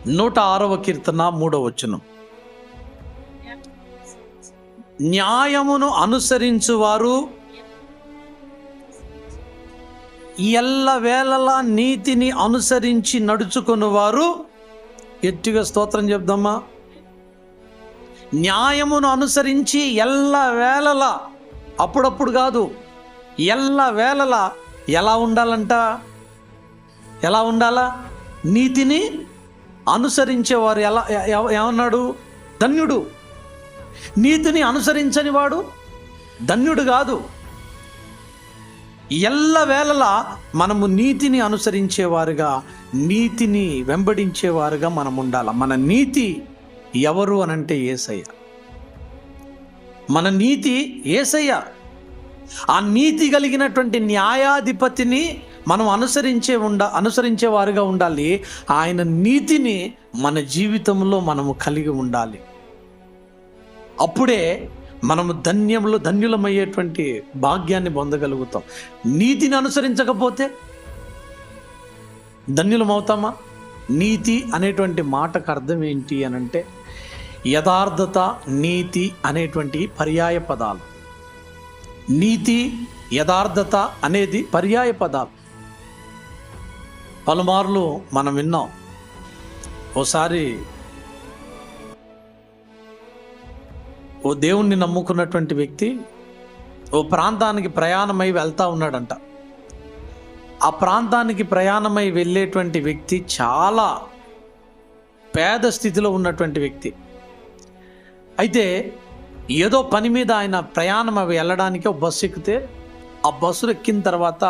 106వ కీర్తన 3వ వచనం. న్యాయమును అనుసరించువారు ఎల్లవేళలా నీతిని అనుసరించి నడుచుకునేవారు, గట్టిగా స్తోత్రం చెప్దామా, న్యాయమును అనుసరించి ఎల్లవేళలా, అప్పుడప్పుడు కాదు, ఎల్లవేళలా ఎలా ఉండాలంట? ఎలా ఉండాలా? నీతిని అనుసరించేవారు ఏమన్నాడు? ధన్యుడు. నీతిని అనుసరించని వాడు ధన్యుడు కాదు. ఎల్లవేళలా మనము నీతిని అనుసరించేవారుగా, నీతిని వెంబడించేవారుగా మనం ఉండాలి. మన నీతి ఎవరు అనంటే యేసయ్య. మన నీతి యేసయ్య. ఆ నీతి కలిగినటువంటి న్యాయాధిపతిని మనం అనుసరించేవారుగా ఉండాలి. ఆయన నీతిని మన జీవితంలో మనము కలిగి ఉండాలి. అప్పుడే మనము ధన్యులమయ్యేటువంటి భాగ్యాన్ని పొందగలుగుతాం. నీతిని అనుసరించకపోతే ధన్యులమవుతామా? నీతి అనేటువంటి మాటకు అర్థం ఏంటి అనంటే యథార్థత, నీతి అనేటువంటి పర్యాయ పదాలు. నీతి, యథార్థత అనేది పర్యాయ పదాలు. పలుమార్లు మనం విన్నాం. ఓసారి ఓ దేవుణ్ణి నమ్ముకున్నటువంటి వ్యక్తి ఓ ప్రాంతానికి ప్రయాణమై వెళ్తా ఉన్నాడంట. ఆ ప్రాంతానికి ప్రయాణమై వెళ్ళేటువంటి వ్యక్తి చాలా పేద స్థితిలో ఉన్నటువంటి వ్యక్తి. అయితే ఏదో పని మీద ఆయన ప్రయాణం వెళ్ళడానికి ఒక బస్సు ఎక్కితే, ఆ బస్సులు ఎక్కిన తర్వాత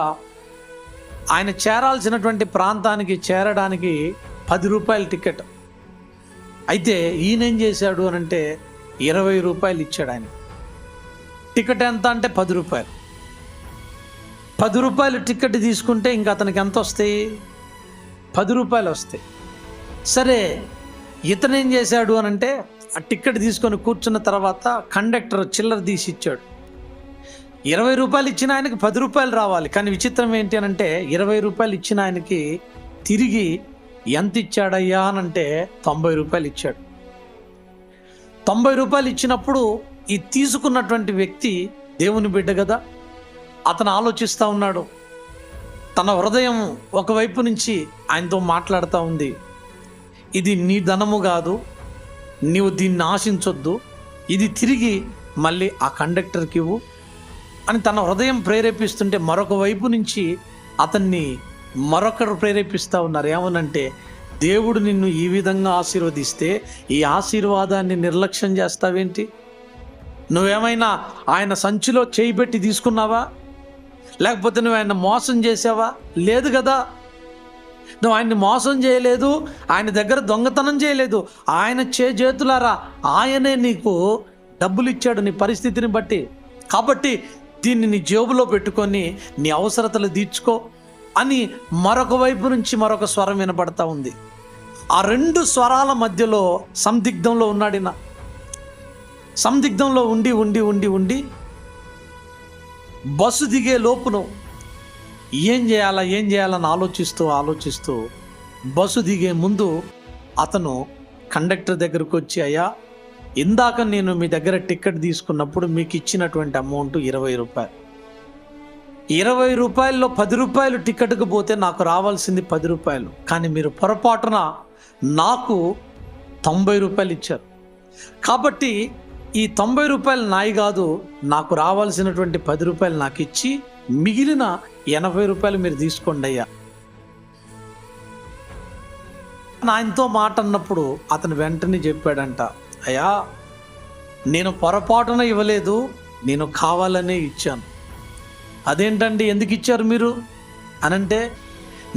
ఆయన చేరాల్సినటువంటి ప్రాంతానికి చేరడానికి 10 రూపాయల టికెట్. అయితే ఈయన ఏం చేశాడు అనంటే 20 రూపాయలు ఇచ్చాడు ఆయన. టికెట్ ఎంత అంటే 10 రూపాయలు. 10 రూపాయలు టికెట్ తీసుకుంటే ఇంకా అతనికి ఎంత వస్తాయి? 10 రూపాయలు వస్తాయి. సరే, ఇతను ఏం చేశాడు అనంటే ఆ టికెట్ తీసుకొని కూర్చున్న తర్వాత కండక్టర్ చిల్లర తీసి ఇచ్చాడు. 20 రూపాయలు ఇచ్చిన ఆయనకి 10 రూపాయలు రావాలి. కానీ విచిత్రం ఏంటి అనంటే 20 రూపాయలు ఇచ్చిన ఆయనకి తిరిగి ఎంత ఇచ్చాడయ్యా అనంటే 90 రూపాయలు ఇచ్చాడు. 90 రూపాయలు ఇచ్చినప్పుడు ఈ తీసుకున్నటువంటి వ్యక్తి దేవుని బిడ్డ కదా, అతను ఆలోచిస్తూ ఉన్నాడు. తన హృదయం ఒకవైపు నుంచి ఆయనతో మాట్లాడుతూ ఉంది, ఇది నీ ధనము కాదు, నీవు దీన్ని ఆశించొద్దు, ఇది తిరిగి మళ్ళీ ఆ కండక్టర్కి ఇవ్వు అని తన హృదయం ప్రేరేపిస్తుంటే, మరొక వైపు నుంచి అతన్ని మరొకరు ప్రేరేపిస్తూ ఉన్నారు. ఏమనంటే, దేవుడు నిన్ను ఈ విధంగా ఆశీర్వదిస్తే ఈ ఆశీర్వాదాన్ని నిర్లక్ష్యం చేస్తావేంటి? నువ్వేమైనా ఆయన సంచిలో చేయి పెట్టి తీసుకున్నావా? లేకపోతే నువ్వు ఆయన మోసం చేసావా? లేదు కదా. నువ్వు ఆయన్ని మోసం చేయలేదు, ఆయన దగ్గర దొంగతనం చేయలేదు. ఆయన చేతులారా ఆయనే నీకు డబ్బులు ఇచ్చాడు నీ పరిస్థితిని బట్టి. కాబట్టి దీన్ని నీ జేబులో పెట్టుకొని నీ అవసరతలు తీర్చుకో అని మరొక వైపు నుంచి మరొక స్వరం వినపడతా ఉంది. ఆ 2 స్వరాల మధ్యలో సందిగ్ధంలో ఉన్నాడిన. సందిగ్ధంలో ఉండి ఉండి ఉండి ఉండి బస్సు దిగే లోపును ఏం చేయాలని ఆలోచిస్తూ బస్సు దిగే ముందు అతను కండక్టర్ దగ్గరకు వచ్చి, అయ్యా, ఇందాక నేను మీ దగ్గర టికెట్ తీసుకున్నప్పుడు మీకు ఇచ్చినటువంటి అమౌంట్ 20 రూపాయలు. 20 రూపాయల్లో 10 రూపాయలు టికెట్కి పోతే నాకు రావాల్సింది 10 రూపాయలు. కానీ మీరు పొరపాటున నాకు 90 రూపాయలు ఇచ్చారు. కాబట్టి ఈ 90 రూపాయలు నాయి కాదు, నాకు రావాల్సినటువంటి 10 రూపాయలు నాకు ఇచ్చి మిగిలిన 80 రూపాయలు మీరు తీసుకోండి అయ్యా. ఆయనతో మాట అన్నప్పుడు అతను వెంటనే చెప్పాడంట, అయ్యా, నేను పొరపాటున ఇవ్వలేదు, నేను కావాలనే ఇచ్చాను. అదేంటండి, ఎందుకు ఇచ్చారు మీరు అనంటే,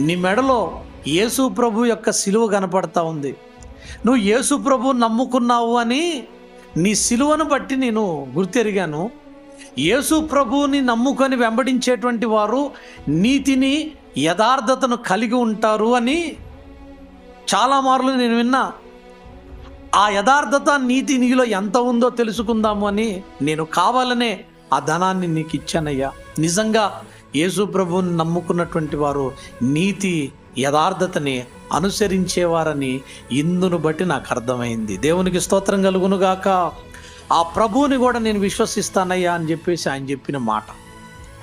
నీ మెడలో యేసు ప్రభు యొక్క సిలువ కనపడతా ఉంది. నువ్వు యేసు ప్రభు నమ్ముకున్నావు అని నీ సిలువను బట్టి నేను గుర్తెరిగాను. యేసు ప్రభువుని నమ్ముకొని వెంబడించేటువంటి వారు నీతిని, యథార్థతను కలిగి ఉంటారు అని చాలా మార్లు నేను విన్నా. ఆ యథార్థత, నీతి నీలో ఎంత ఉందో తెలుసుకుందాము అని నేను కావాలనే ఆ ధనాన్ని నీకు ఇచ్చానయ్యా. నిజంగా యేసు ప్రభువుని నమ్ముకున్నటువంటి వారు నీతి, యథార్థతని అనుసరించేవారని ఇందును బట్టి నాకు అర్థమైంది. దేవునికి స్తోత్రం కలుగునుగాక. ఆ ప్రభువుని కూడా నేను విశ్వసిస్తానయ్యా అని చెప్పేసి ఆయన చెప్పిన మాట.